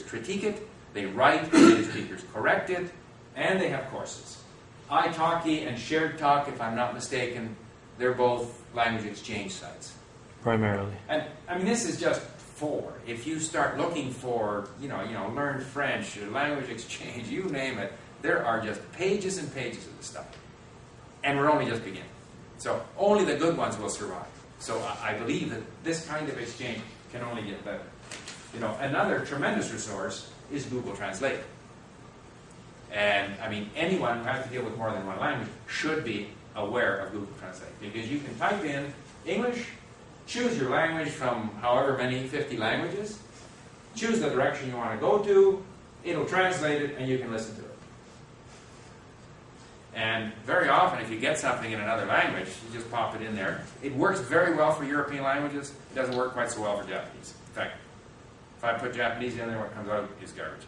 critique it, they write, native speakers correct it, and they have courses. iTalki and SharedTalk, if I'm not mistaken, they're both language exchange sites. Primarily. And I mean, this is just four. If you start looking for, learn French, language exchange, you name it, there are just pages and pages of this stuff. And we're only just beginning. So only the good ones will survive. So I believe that this kind of exchange can only get better. Another tremendous resource is Google Translate. And I mean, anyone who has to deal with more than one language should be aware of Google Translate, because you can type in English, choose your language from however many, 50 languages, choose the direction you want to go to, it'll translate it, and you can listen to it. And very often, if you get something in another language, you just pop it in there. It works very well for European languages. It doesn't work quite so well for Japanese. In fact, if I put Japanese in there, what comes out is garbage.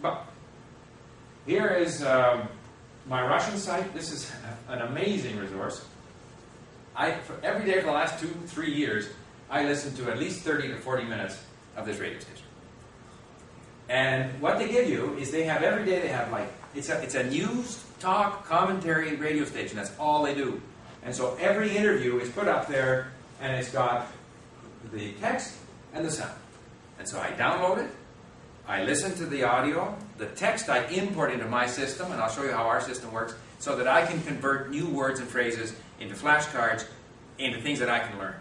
But here is my Russian site. This is an amazing resource. Every day for the last 2-3 years, I listen to at least 30 to 40 minutes of this radio station. And what they give you is every day they have it's a news, talk, commentary radio station. That's all they do. And so every interview is put up there, and it's got the text and the sound. And so I download it, I listen to the audio, the text I import into my system, and I'll show you how our system works, so that I can convert new words and phrases into flashcards, into things that I can learn.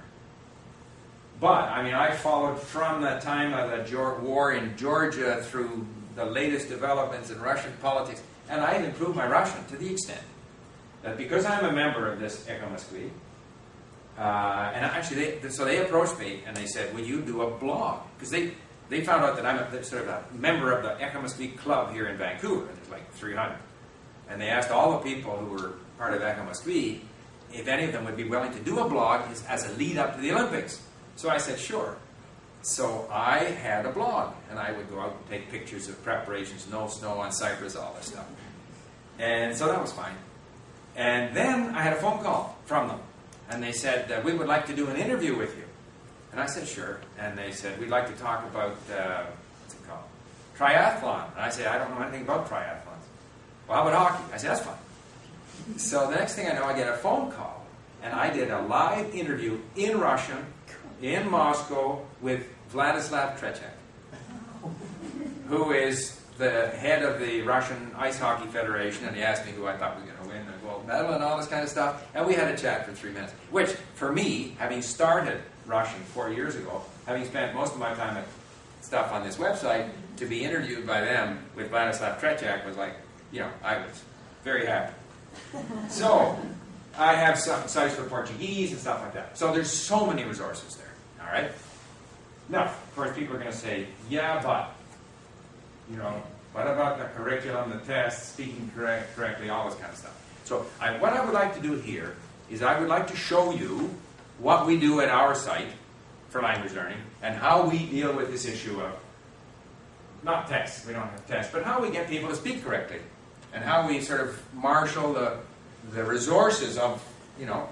But, I mean, I followed from the time of the war in Georgia through the latest developments in Russian politics, and I've improved my Russian to the extent that because I'm a member of this Echo Moskwy, and actually, they approached me and they said, "Will you do a blog?" Because they found out that I'm sort of a member of the Echo Moskwy club here in Vancouver, and there's like 300. And they asked all the people who were part of Echo Moskwy if any of them would be willing to do a blog as a lead up to the Olympics. So I said, sure. So I had a blog, and I would go out and take pictures of preparations, no snow on Cyprus, all this stuff. And so that was fine. And then I had a phone call from them, and they said, we would like to do an interview with you. And I said, sure. And they said, we'd like to talk about, what's it called? Triathlon. And I said, I don't know anything about triathlons. Well, how about hockey? I said, that's fine. So the next thing I know, I get a phone call, and I did a live interview in Russian, in Moscow, with Vladislav Tretiak, who is the head of the Russian Ice Hockey Federation, and he asked me who I thought was going to win the gold medal and all this kind of stuff, and we had a chat for 3 minutes, which, for me, having started Russian 4 years ago, having spent most of my time at stuff on this website, to be interviewed by them with Vladislav Tretiak was like, I was very happy. So, I have some sites for Portuguese and stuff like that. So there's so many resources there, all right? Now, of course, people are going to say, yeah, but, what about the curriculum, the tests, speaking correctly, all this kind of stuff. So what I would like to do here is I would like to show you what we do at our site for language learning and how we deal with this issue of, not tests, we don't have tests, but how we get people to speak correctly and how we sort of marshal the resources of,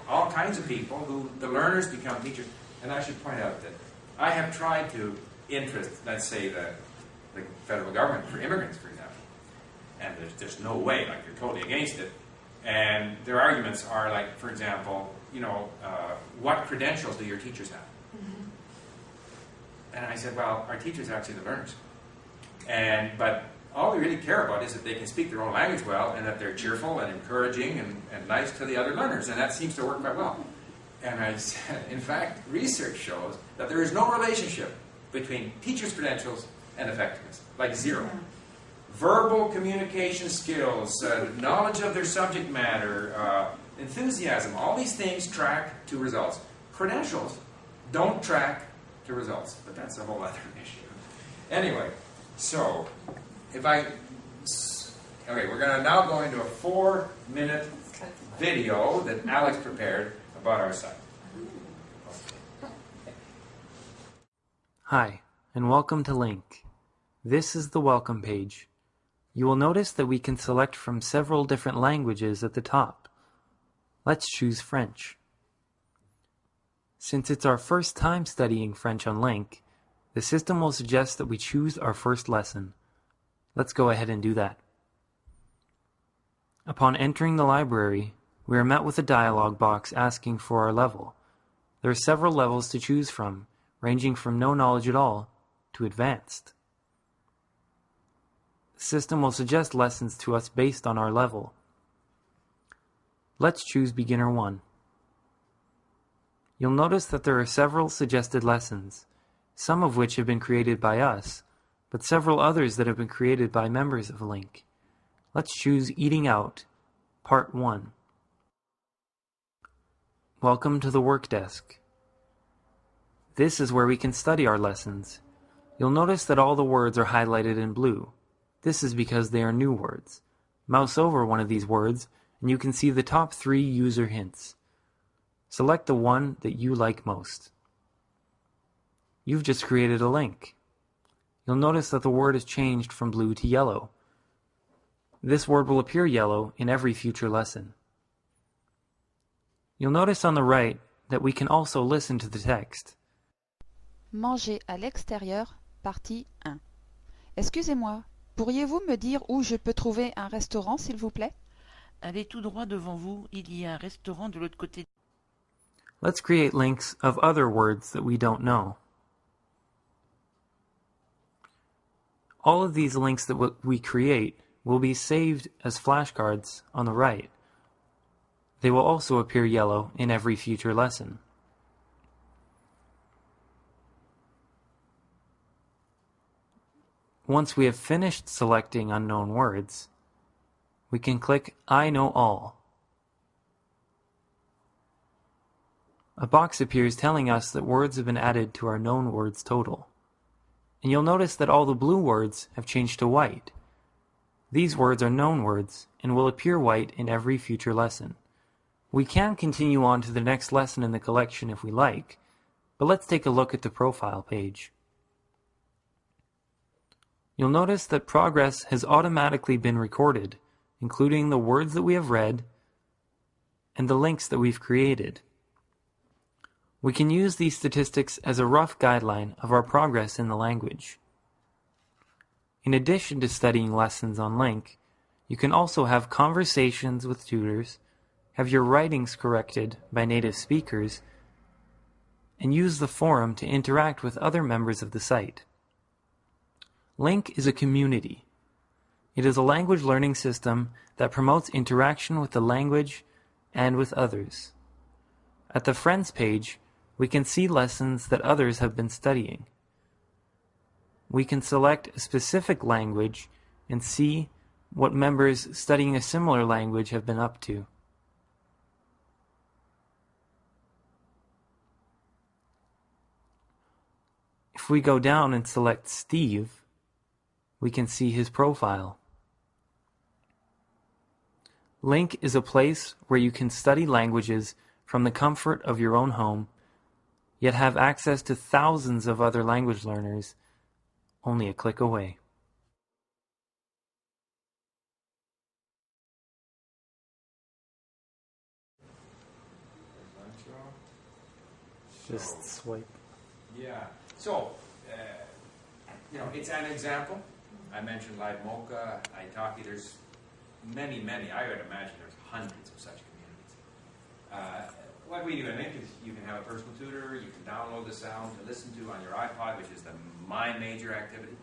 all kinds of people who the learners become teachers. And I should point out that I have tried to interest, let's say, the federal government for immigrants, for example. And there's just no way, you're totally against it. And their arguments are like, for example, what credentials do your teachers have? Mm-hmm. And I said, well, our teachers are actually the learners. But all we really care about is that they can speak their own language well and that they're cheerful and encouraging and nice to the other learners. And that seems to work quite well. And I said, in fact, research shows that there is no relationship between teachers' credentials and effectiveness, like zero. Verbal communication skills, knowledge of their subject matter, enthusiasm, all these things track to results. Credentials don't track to results, but that's a whole other issue. Anyway, so we're going to now go into a 4-minute video that Alex prepared about our site. Hi, and welcome to Link. This is the welcome page. You will notice that we can select from several different languages at the top. Let's choose French. Since it's our first time studying French on Link, The system will suggest that we choose our first lesson. Let's go ahead and do that. Upon entering the library, we are met with a dialog box asking for our level. There are several levels to choose from, ranging from no knowledge at all to advanced. The system will suggest lessons to us based on our level. Let's choose Beginner 1. You'll notice that there are several suggested lessons, some of which have been created by us, but several others that have been created by members of Link. Let's choose Eating Out, Part 1. Welcome to the work desk. This is where we can study our lessons. You'll notice that all the words are highlighted in blue. This is because they are new words. Mouse over one of these words and you can see the top 3 user hints. Select the one that you like most. You've just created a link. You'll notice that the word has changed from blue to yellow. This word will appear yellow in every future lesson. You'll notice on the right that we can also listen to the text. Manger à l'extérieur, partie 1. Excusez-moi, pourriez-vous me dire où je peux trouver un restaurant, s'il vous plaît? Allez tout droit devant vous, il y a un restaurant de l'autre côté. Let's create links of other words that we don't know. All of these links that we create will be saved as flashcards on the right. They will also appear yellow in every future lesson. Once we have finished selecting unknown words, we can click I Know All. A box appears telling us that words have been added to our known words total. And you'll notice that all the blue words have changed to white. These words are known words and will appear white in every future lesson. We can continue on to the next lesson in the collection if we like, but let's take a look at the profile page. You'll notice that progress has automatically been recorded, including the words that we have read and the links that we've created. We can use these statistics as a rough guideline of our progress in the language. In addition to studying lessons on Link, you can also have conversations with tutors, have your writings corrected by native speakers, and use the forum to interact with other members of the site. Link is a community. It is a language learning system that promotes interaction with the language and with others. At the Friends page, we can see lessons that others have been studying. We can select a specific language and see what members studying a similar language have been up to. If we go down and select Steve, we can see his profile. Link is a place where you can study languages from the comfort of your own home, yet have access to thousands of other language learners only a click away. Just swipe. Yeah. So, it's an example. I mentioned Live Mocha, Italki. There's many, I would imagine there's hundreds of such communities. What we do in Link is you can have a personal tutor, you can download the sound to listen to on your iPod, which is my major activity.